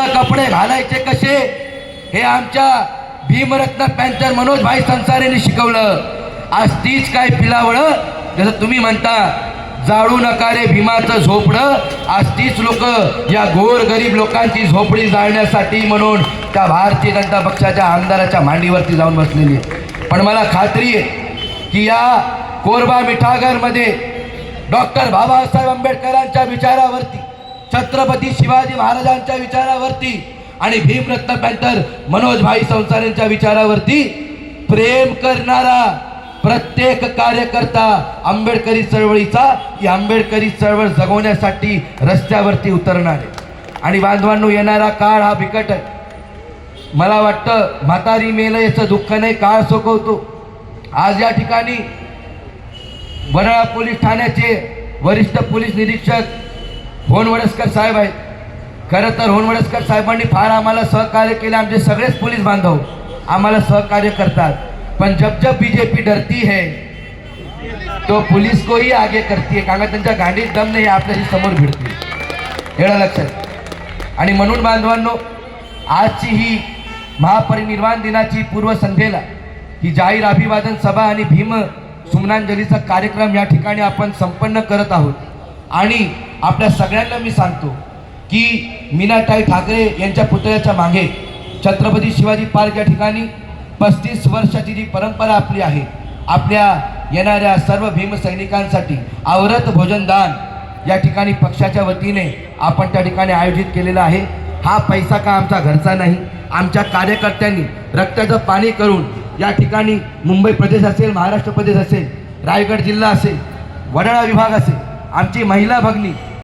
कपडे घालायचे कसे हे आमच्या भीमरत्न पॅंथर मनोज भाई संसारेने शिकवलं. आज तीच काय पिलावळं, जसं तुम्ही म्हणता जाळू नका रे भीमाचं झोपडं, आज तीच लोक या गोर गरीब लोकांची झोपडी जाळण्यासाठी म्हणून त्या भारतीय जनता पक्षाच्या आमदाराच्या मांडीवरती जाऊन बसलेली आहे. पण मला खात्री आहे की या कोरबा मिठागरमध्ये डॉक्टर बाबासाहेब आंबेडकरांच्या विचारावरती, छत्रपती शिवाजी महाराजांच्या विचारावरती आणि भीमरत्न पॅंथर मनोज भाई संसारेंच्या विचारावरती प्रेम करणारा प्रत्येक कार्यकर्ता आंबेडकरी चळवळीचा, ही आंबेडकरी चळवळ जगवण्यासाठी रस्त्यावरती उतरणार आहे. आणि बांधवांनो, येणारा काळ हा बिकट आहे. मला वाटतं म्हातारी मेलं याचं दुःख नाही, काळ सोकवतो. आज या ठिकाणी वडाळा पोलीस ठाण्याचे वरिष्ठ पोलीस निरीक्षक होनवडस्कर साहेब आहेत. खरं तर होनवडस्कर साहेबांनी फार आम्हाला सहकार्य केले. आमचे सगळेच पोलीस बांधव आम्हाला सहकार्य करतात. पण जब जब बीजेपी डरती है तो पुलिस को ही आगे करती है. कारण त्यांच्या गांडीत दम नाही, आपल्याशी समोर भिडते, एवढं लक्षात. आणि म्हणून बांधवांनो, आजची ही महापरिनिर्वाण दिनाची पूर्वसंध्येला ही जाहीर अभिवादन सभा आणि भीम सुमनांजलीचा कार्यक्रम या ठिकाणी आपण संपन्न करत आहोत. आणि आपल्या सगळ्यांना मी सांगतो की मीनाताई ठाकरे यांच्या पुतळ्याच्या मागे छत्रपती शिवाजी पार्क या ठिकाणी 35 वर्षाची जी परंपरा आपली आहे, आपल्या येणाऱ्या सर्व भीमसैनिकांसाठी आवर्त भोजनदान या ठिकाणी पक्षाच्या वतीने आपण त्या ठिकाणी आयोजित केलेला आहे. हा पैसा का आमचा घरचा नाही, आमच्या कार्यकर्त्यांनी रक्ताचं पाणी करून या ठिकाणी मुंबई प्रदेश असेल, महाराष्ट्र प्रदेश असेल, रायगड जिल्हा असेल, वडाळा विभाग असेल, आमची महिला भगिनी